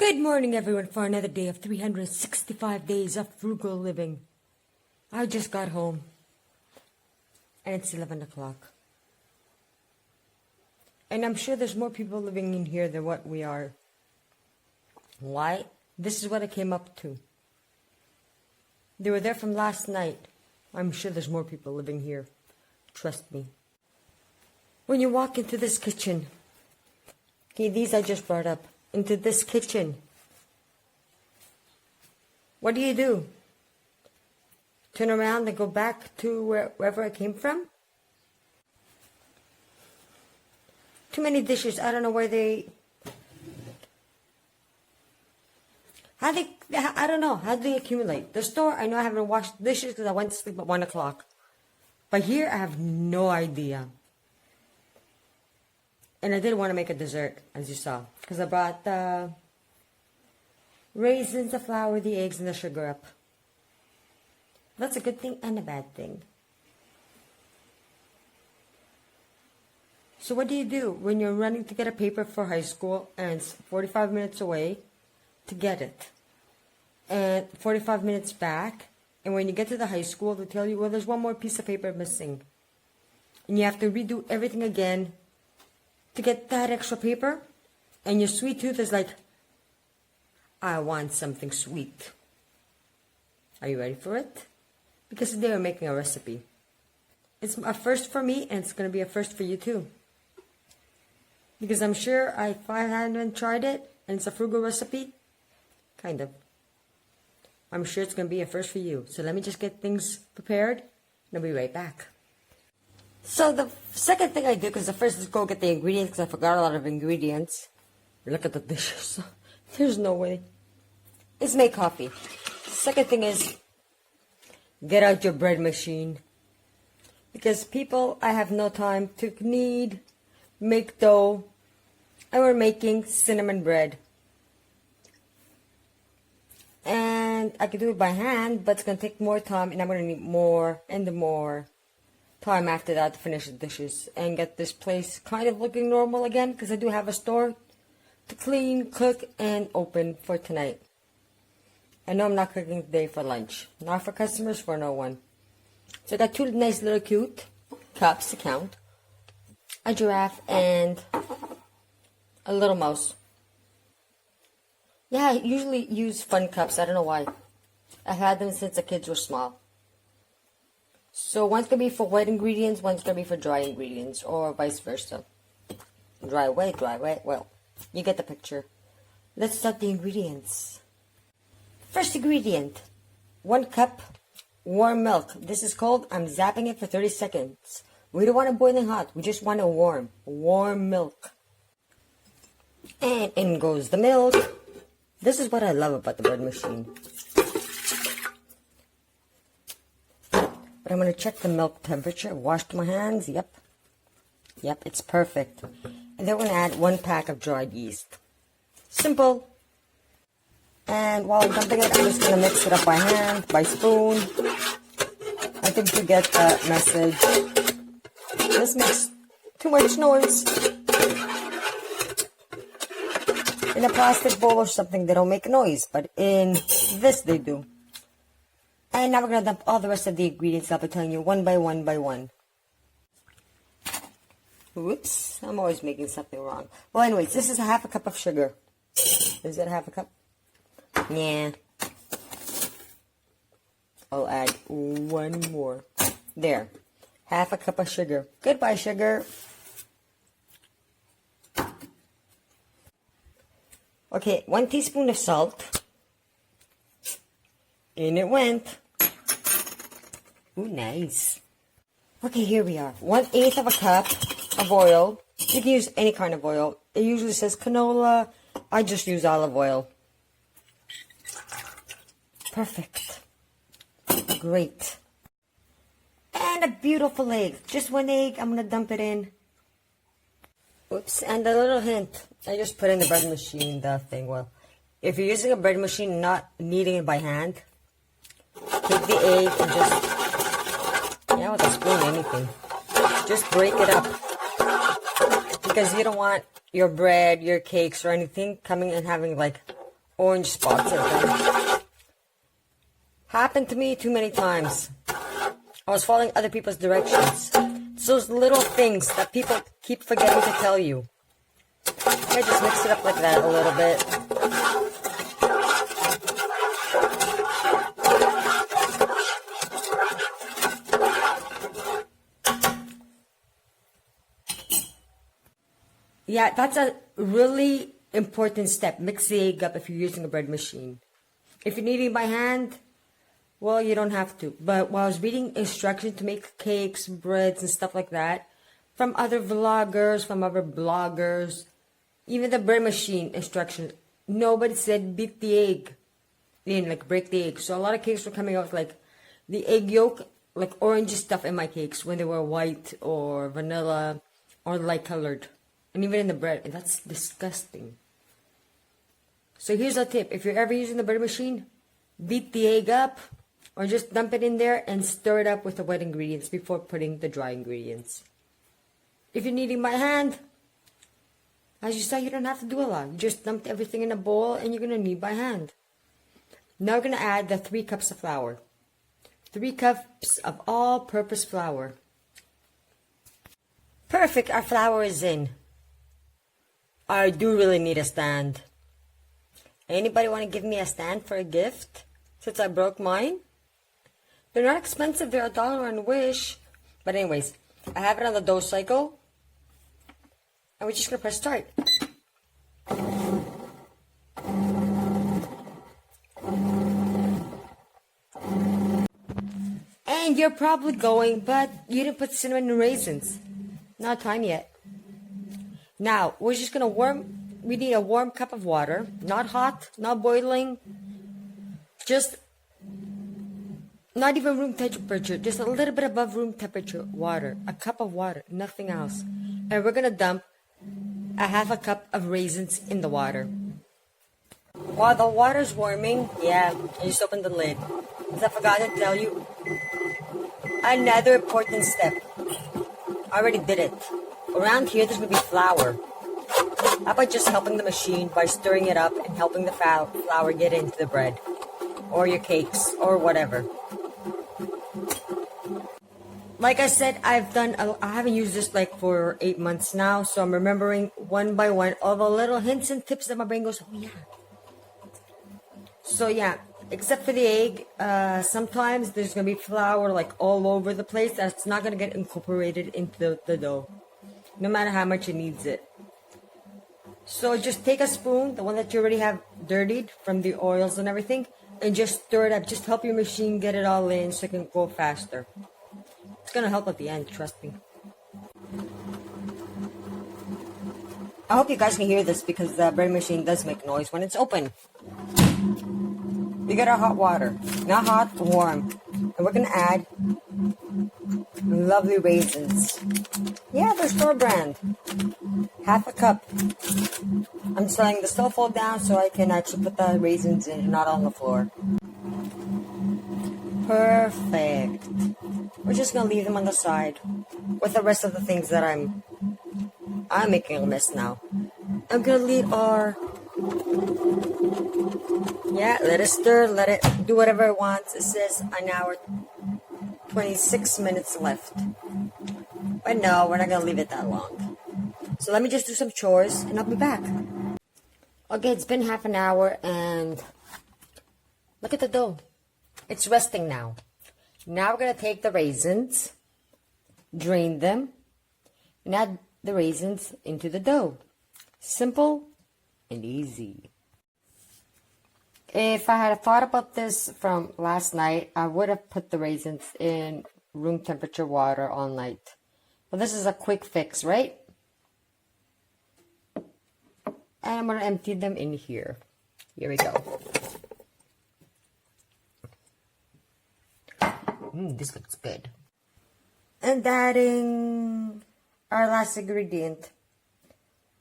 Good morning, everyone, for another day of 365 days of frugal living. I just got home, and it's 11 o'clock. And I'm sure there's more people living in here than what we are. Why? This is what I came up to. They were there from last night. I'm sure there's more people living here. Trust me. When you walk into this kitchen, okay, these I just brought up, into this kitchen, what do? Turn around and go back to wherever I came from? Too many dishes. I don't know where I don't know. How do they accumulate? The store, I know I haven't washed dishes because I went to sleep at 1 o'clock. But here, I have no idea. And I did want to make a dessert, as you saw. Because I brought the raisins, the flour, the eggs, and the sugar up. That's a good thing and a bad thing. So what do you do when you're running to get a paper for high school and it's 45 minutes away to get it? And 45 minutes back, and when you get to the high school, they tell you, well, there's one more piece of paper missing. And you have to redo everything again to get that extra paper, and your sweet tooth is like, I want something sweet. Are you ready for it? Because today we're making a recipe. It's a first for me, and it's going to be a first for you too. Because I'm sure if I haven't tried it, and it's a frugal recipe, kind of, I'm sure it's going to be a first for you. So let me just get things prepared, and I'll be right back. So the second thing I do, because the first is go get the ingredients, because I forgot a lot of ingredients. Look at the dishes. There's no way. Is make coffee. Second thing is get out your bread machine. Because people, I have no time to knead, make dough, and we're making cinnamon bread. And I could do it by hand, but it's going to take more time, and I'm going to need more and more time after that to finish the dishes and get this place kind of looking normal again, because I do have a store to clean, cook, and open for tonight. I know I'm not cooking today for lunch. Not for customers, for no one. So I got two nice little cute cups to count. A giraffe and a little mouse. Yeah, I usually use fun cups. I don't know why. I've had them since the kids were small. So one's going to be for wet ingredients, one's going to be for dry ingredients, or vice versa. Dry wet, well, you get the picture. Let's start the ingredients. First ingredient, 1 cup warm milk. This is cold. I'm zapping it for 30 seconds. We don't want it boiling hot. We just want it warm milk. And in goes the milk. This is what I love about the bread machine. But I'm going to check the milk temperature. Washed my hands. Yep, it's perfect. And then we're going to add 1 pack of dried yeast. Simple. And while I'm dumping it, I'm just going to mix it up by hand, by spoon. I think you get the message. This makes too much noise. In a plastic bowl or something, they don't make noise, but in this they do. And now we're going to dump all the rest of the ingredients. I'll be telling you one by one. Whoops, I'm always making something wrong. Well, anyways, this is a half a cup of sugar. Is that a half a cup? Yeah. I'll add 1 more. There. Half a cup of sugar. Goodbye, sugar. Okay, 1 teaspoon of salt. In it went. Ooh, nice. Okay, here we are. 1/8 of a cup of oil. You can use any kind of oil. It usually says canola. I just use olive oil. Perfect. Great. And a beautiful egg. Just 1 egg. I'm going to dump it in. Oops, and a little hint. I just put in the bread machine, the thing. Well, if you're using a bread machine, not kneading it by hand, take the egg and just, with a spoon, anything. Just break it up. Because you don't want your bread, your cakes, or anything coming and having like orange spots in them. Happened to me too many times. I was following other people's directions. It's those little things that people keep forgetting to tell you. I just mix it up like that a little bit. Yeah, that's a really important step. Mix the egg up if you're using a bread machine. If you're kneading by hand, well, you don't have to. But while I was reading instructions to make cakes, breads, and stuff like that, from other vloggers, from other bloggers, even the bread machine instructions, nobody said beat the egg in, like break the egg. So a lot of cakes were coming out with like the egg yolk, like orange stuff in my cakes when they were white or vanilla or light colored. And even in the bread, and that's disgusting. So here's a tip. If you're ever using the bread machine, beat the egg up or just dump it in there and stir it up with the wet ingredients before putting the dry ingredients. If you're kneading by hand, as you saw, you don't have to do a lot. You just dump everything in a bowl and you're going to knead by hand. Now we're going to add the 3 cups of flour. 3 cups of all-purpose flour. Perfect, our flour is in. I do really need a stand. Anybody want to give me a stand for a gift? Since I broke mine? They're not expensive. They're $1 on Wish. But anyways, I have it on the dough cycle. And we're just going to press start. And you're probably going, but you didn't put cinnamon and raisins. Not time yet. Now, we're just going to we need a warm cup of water. Not hot, not boiling. Just, not even room temperature. Just a little bit above room temperature water. A cup of water, nothing else. And we're going to dump a half a cup of raisins in the water. While the water's warming, yeah, I just opened the lid. Because I forgot to tell you, another important step. I already did it. Around here, there's going to be flour. How about just helping the machine by stirring it up and helping the flour get into the bread? Or your cakes, or whatever. Like I said, I haven't used this like for 8 months now, so I'm remembering one by one all the little hints and tips that my brain goes, oh yeah. So yeah, except for the egg, sometimes there's going to be flour like all over the place that's not going to get incorporated into the dough. No matter how much it needs it. So just take a spoon, the one that you already have dirtied from the oils and everything, and just stir it up. Just help your machine get it all in so it can go faster. It's going to help at the end, trust me. I hope you guys can hear this because the bread machine does make noise when it's open. We got our hot water. Not hot, warm. And we're going to add lovely raisins. Yeah, they're store brand. Half a cup. I'm just letting the stove fall down so I can actually put the raisins in and not on the floor. Perfect. We're just going to leave them on the side with the rest of the things that I'm making a mess now. I'm going to leave our... Yeah, let it stir, let it do whatever it wants. It says an hour, 26 minutes left. But no, we're not going to leave it that long. So let me just do some chores and I'll be back. Okay, it's been half an hour and look at the dough. It's resting now. Now we're going to take the raisins, drain them, and add the raisins into the dough. Simple and easy. If I had thought about this from last night, I would have put the raisins in room temperature water all night. But this is a quick fix, right? And I'm going to empty them in here. Here we go. This looks good. And adding our last ingredient.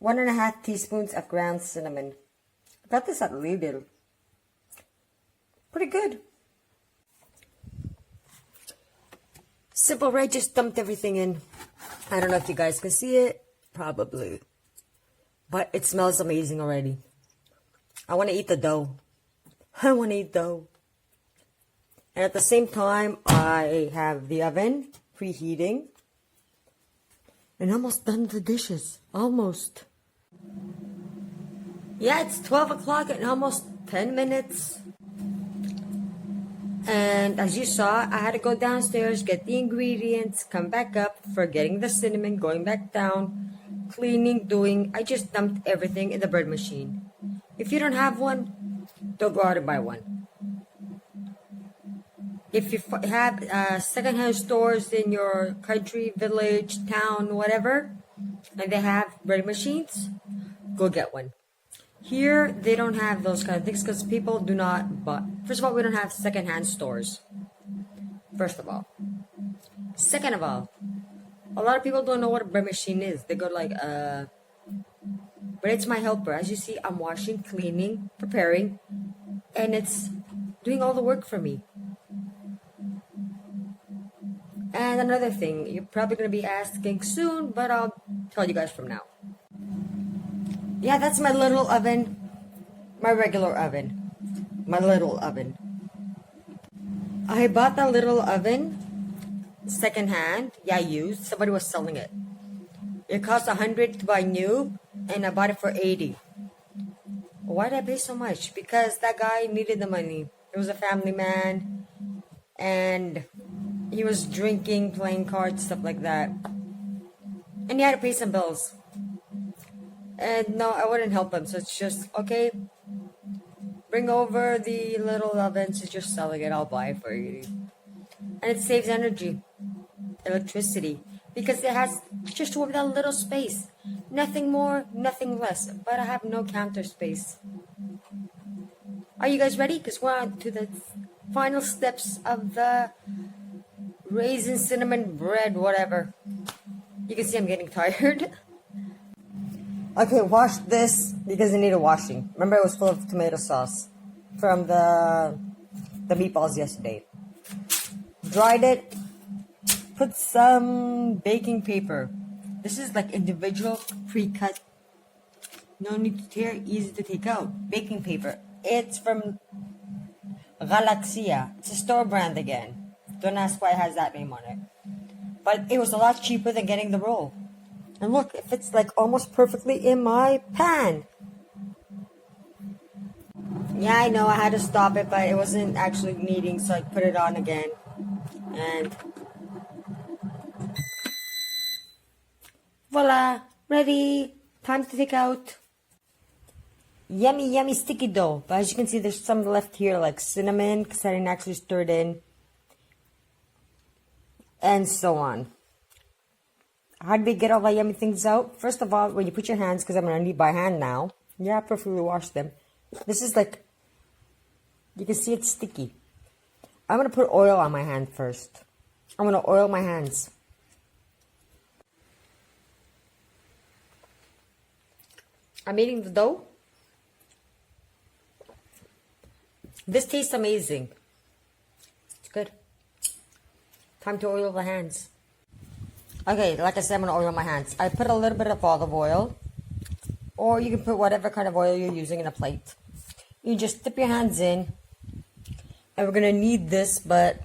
1.5 teaspoons of ground cinnamon. I got this at Lidl. Pretty good. Simple, right? Just dumped everything in. I don't know if you guys can see it. Probably. But it smells amazing already. I want to eat the dough. I want to eat dough. And at the same time, I have the oven preheating. And almost done the dishes. Almost. Yeah, it's 12 o'clock and almost 10 minutes. And as you saw, I had to go downstairs, get the ingredients, come back up, forgetting the cinnamon, going back down, cleaning, doing. I just dumped everything in the bread machine. If you don't have one, don't go out and buy one. If you have secondhand stores in your country, village, town, whatever, and they have bread machines, go get one. Here, they don't have those kind of things because people do not buy. First of all, we don't have secondhand stores. First of all. Second of all, a lot of people don't know what a bread machine is. They go like, but it's my helper. As you see, I'm washing, cleaning, preparing, and it's doing all the work for me. And another thing, you're probably going to be asking soon, but I'll tell you guys from now. Yeah, that's my little oven. My regular oven. My little oven. I bought the little oven secondhand. Yeah, used. Somebody was selling it. It cost $100 to buy new, and I bought it for $80. Why did I pay so much? Because that guy needed the money. He was a family man, and he was drinking, playing cards, stuff like that. And he had to pay some bills. And no, I wouldn't help him. So it's just, okay, bring over the little oven. She's just selling it. I'll buy it for you. And it saves energy, electricity, because it has just that little space. Nothing more, nothing less. But I have no counter space. Are you guys ready? Because we're on to the final steps of the raisin cinnamon bread, whatever. You can see I'm getting tired. Okay, wash this because it needed washing. Remember, it was full of tomato sauce from the meatballs yesterday. Dried it. Put some baking paper. This is like individual pre-cut. No need to tear, easy to take out. Baking paper. It's from Galaxia. It's a store brand again. Don't ask why it has that name on it. But it was a lot cheaper than getting the roll. And look, it fits like almost perfectly in my pan. Yeah, I know I had to stop it, but it wasn't actually needing, so I put it on again. And voila, ready. Time to take out. Yummy, yummy sticky dough. But as you can see, there's some left here, like cinnamon, because I didn't actually stir it in. And so on. How do we get all the yummy things out? First of all, when you put your hands, because I'm going to need by hand now. Yeah, preferably wash them. This is like, you can see it's sticky. I'm going to put oil on my hand first. I'm going to oil my hands. I'm eating the dough. This tastes amazing. It's good. Time to oil the hands. Okay, like I said, I'm going to oil my hands. I put a little bit of olive oil. Or you can put whatever kind of oil you're using in a plate. You just dip your hands in. And we're going to need this, but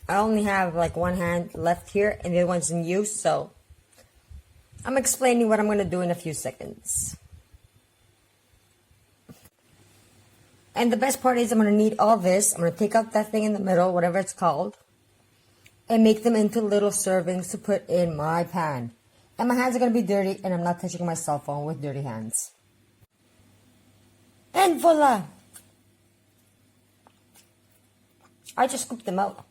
I only have like one hand left here. And the other one's in use, so I'm explaining what I'm going to do in a few seconds. And the best part is I'm going to need all this. I'm going to take out that thing in the middle, whatever it's called. And make them into little servings to put in my pan. And my hands are going to be dirty, and I'm not touching my cell phone with dirty hands. And voila! I just scooped them out.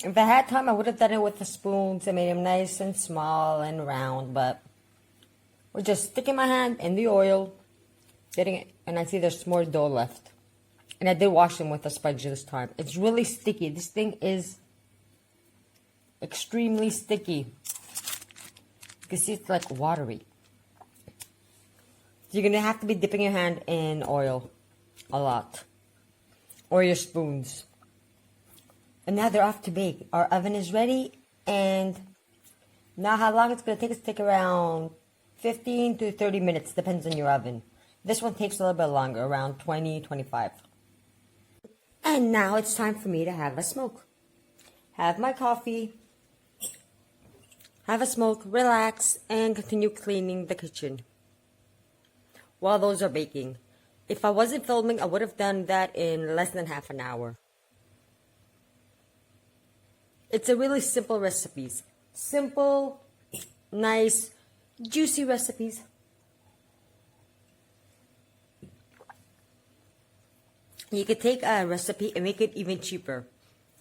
If I had time, I would have done it with the spoons and made them nice and small and round, but we're just sticking my hand in the oil, getting it, and I see there's more dough left. And I did wash them with a sponge this time. It's really sticky. This thing is extremely sticky. You can see it's like watery. So you're going to have to be dipping your hand in oil a lot. Or your spoons. And now they're off to bake. Our oven is ready. And now how long it's going to take us to take around 15 to 30 minutes, depends on your oven. This one takes a little bit longer, around 20, 25. And now it's time for me to have a smoke. Have my coffee, have a smoke, relax, and continue cleaning the kitchen while those are baking. If I wasn't filming, I would have done that in less than half an hour. It's a really simple recipes. Simple, nice, juicy recipes. You could take a recipe and make it even cheaper.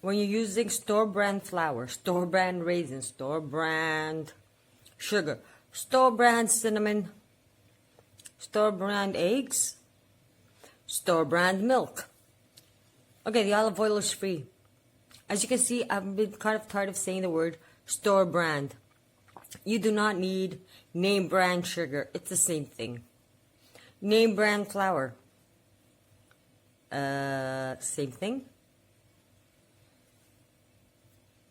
When you're using store-brand flour, store-brand raisins, store-brand sugar, store-brand cinnamon, store-brand eggs, store-brand milk. Okay, the olive oil is free. As you can see, I've been kind of tired of saying the word store-brand. You do not need name-brand sugar. It's the same thing. Name-brand flour. Same thing.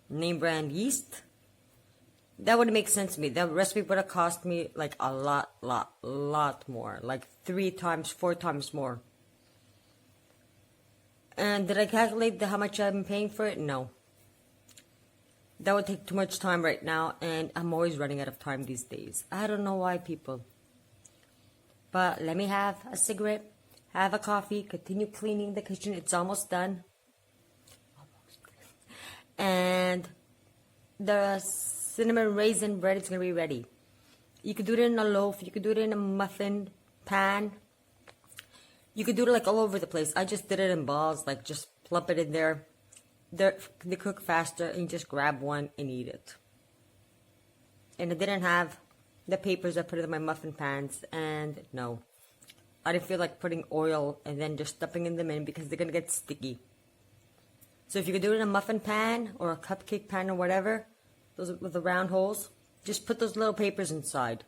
Name brand yeast. That wouldn't make sense to me. That recipe would have cost me like a lot more. Like 3 times, 4 times more. And did I calculate how much I'm paying for it? No. That would take too much time right now, and I'm always running out of time these days. I don't know why, people. But let me have a cigarette, have a coffee, continue cleaning the kitchen. It's almost done. And the cinnamon raisin bread is going to be ready. You could do it in a loaf. You could do it in a muffin pan. You could do it like all over the place. I just did it in balls, like just plump it in there. They cook faster, and you just grab one and eat it. And I didn't have the papers I put in my muffin pans, and no. I didn't feel like putting oil and then just stuffing them in because they're going to get sticky. So if you could do it in a muffin pan or a cupcake pan or whatever, those with the round holes, just put those little papers inside.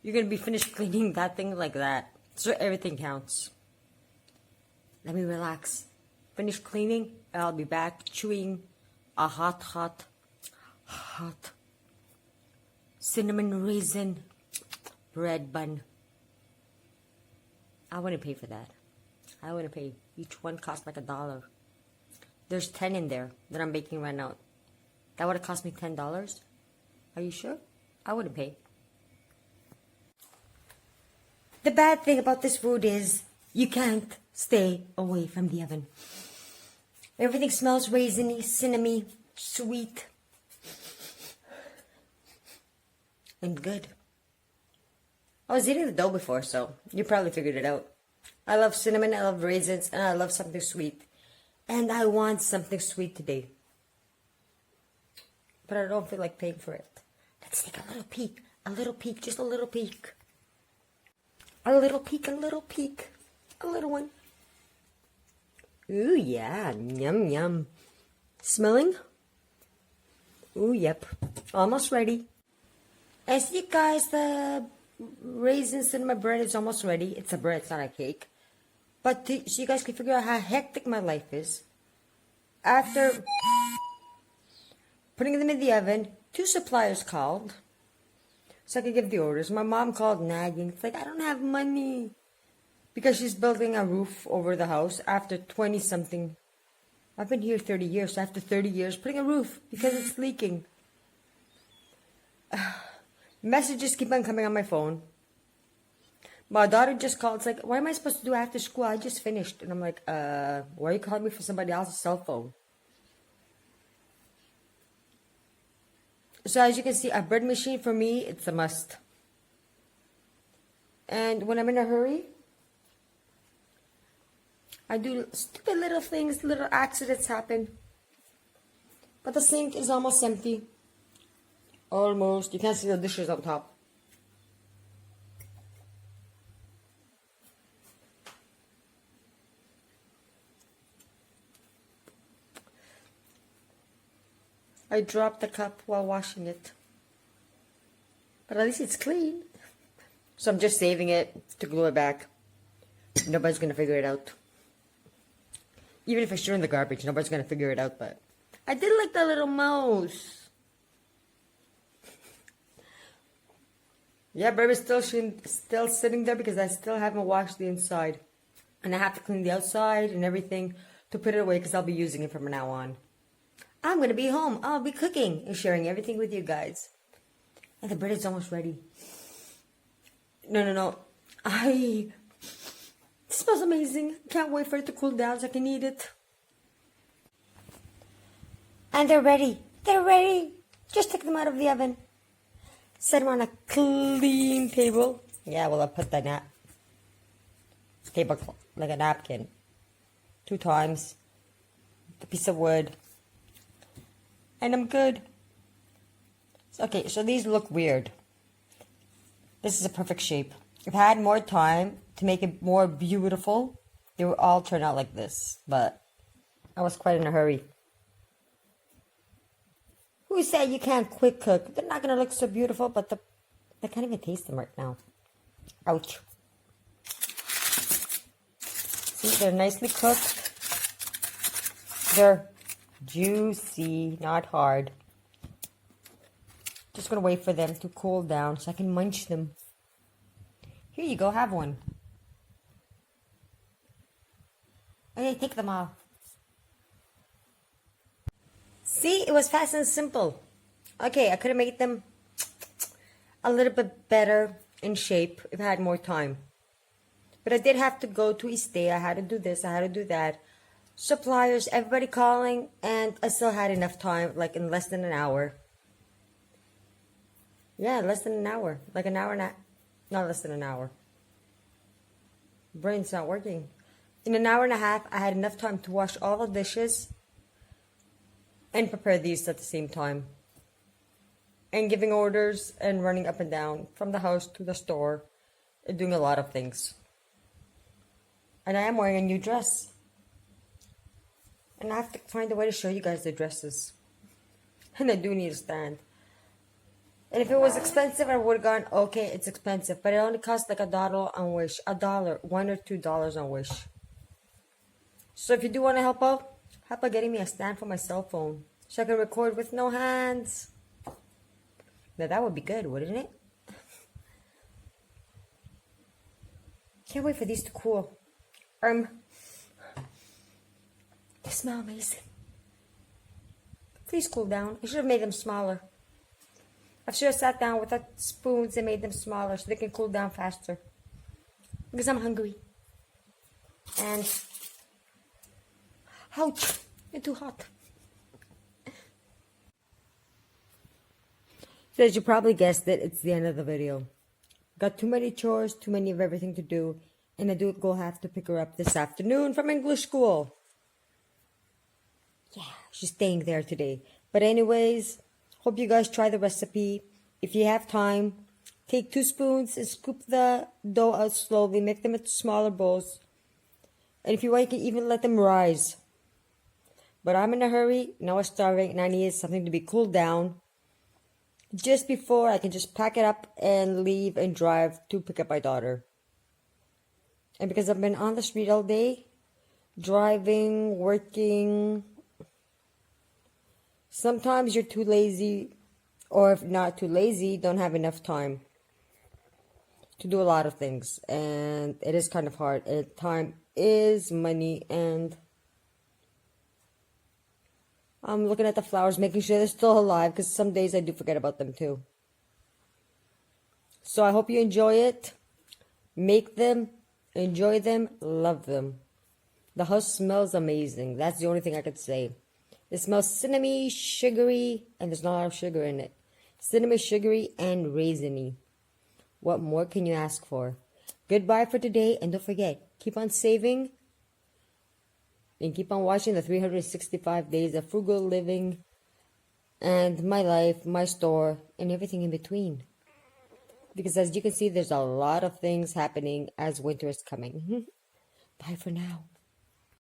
You're going to be finished cleaning that thing like that. So everything counts. Let me relax. Finish cleaning, and I'll be back chewing a hot cinnamon raisin bread bun. I wouldn't pay for that. I wouldn't pay. Each one cost like $1. There's 10 in there that I'm baking right now. That would have cost me $10. Are you sure? I wouldn't pay. The bad thing about this food is you can't stay away from the oven. Everything smells raisiny, cinnamony, sweet, and good. I was eating the dough before, so you probably figured it out. I love cinnamon, I love raisins, and I love something sweet. And I want something sweet today. But I don't feel like paying for it. Let's take a little peek. A little peek, just a little peek. A little peek, a little peek. A little one. Ooh, yeah. Yum, yum. Smelling? Ooh, yep. Almost ready. As you guys, the raisin cinnamon bread is almost ready. It's a bread, it's not a cake. But so you guys can figure out how hectic my life is. After putting them in the oven, 2 suppliers called so I could give the orders. My mom called nagging. It's like, I don't have money. Because she's building a roof over the house after 20-something. I've been here 30 years. So after 30 years, putting a roof because it's leaking. Messages keep on coming on my phone. My daughter just called. It's like, what am I supposed to do after school? I just finished. And I'm like, why are you calling me for somebody else's cell phone? So as you can see, a bread machine for me, it's a must. And when I'm in a hurry, I do stupid little things, little accidents happen. But the sink is almost empty. Almost. You can't see the dishes on top. I dropped the cup while washing it. But at least it's clean. So I'm just saving it to glue it back. Nobody's going to figure it out. Even if I throw it in the garbage, nobody's going to figure it out. But I did like the little mouse. Yeah, baby's still sitting there because I still haven't washed the inside. And I have to clean the outside and everything to put it away because I'll be using it from now on. I'm going to be home. I'll be cooking and sharing everything with you guys. And the bread is almost ready. No. It smells amazing. Can't wait for it to cool down so I can eat it. And they're ready. They're ready. Just take them out of the oven. Set them on a clean table. Yeah, well, I put the table like a napkin 2 times. The piece of wood. And I'm good. Okay, so these look weird. This is a perfect shape. If I had more time to make it more beautiful, they would all turn out like this. But I was quite in a hurry. Who said you can't quick cook? They're not going to look so beautiful, but I can't even taste them right now. Ouch. See, they're nicely cooked. They're juicy, not hard. Just going to wait for them to cool down so I can munch them. Here you go, have one. Okay, take them off. See, it was fast and simple. Okay, I could have made them a little bit better in shape if I had more time. But I did have to go to Istay. I had to do this, I had to do that. Suppliers, everybody calling, and I still had enough time, like in less than an hour. Yeah, less than an hour. Like an hour and a... Not less than an hour. Brain's not working. In an hour and a half, I had enough time to wash all the dishes and prepare these at the same time. And giving orders and running up and down from the house to the store and doing a lot of things. And I am wearing a new dress. And I have to find a way to show you guys the dresses. And I do need a stand. And if it was expensive, I would have gone, okay, it's expensive. But it only cost like $1 on Wish. $1, $1 or $2 on Wish. So if you do want to help out, how about getting me a stand for my cell phone? So I can record with no hands. Now that would be good, wouldn't it? Can't wait for these to cool. They smell amazing. Please cool down. I should have made them smaller. I should have sat down with the spoons and made them smaller so they can cool down faster. Because I'm hungry. And... ouch! It's too hot. So as you probably guessed it, it's the end of the video. Got too many chores, too many of everything to do. And I do go have to pick her up this afternoon from English school. Yeah, she's staying there today. But anyways, hope you guys try the recipe. If you have time, take 2 spoons and scoop the dough out slowly. Make them into smaller bowls. And if you want, you can even let them rise. But I'm in a hurry. Now I'm starving and I need something to be cooled down. Just before I can just pack it up and leave and drive to pick up my daughter. And because I've been on the street all day, driving, working, sometimes you're too lazy, or if not too lazy, don't have enough time to do a lot of things. And it is kind of hard. And time is money, and I'm looking at the flowers, making sure they're still alive, because some days I do forget about them too. So I hope you enjoy it. Make them, enjoy them, love them. The house smells amazing. That's the only thing I could say. It smells cinnamony, sugary, and there's not a lot of sugar in it. Cinnamon, sugary, and raisiny. What more can you ask for? Goodbye for today, and don't forget, keep on saving and keep on watching the 365 days of frugal living and my life, my store, and everything in between. Because as you can see, there's a lot of things happening as winter is coming. Bye for now.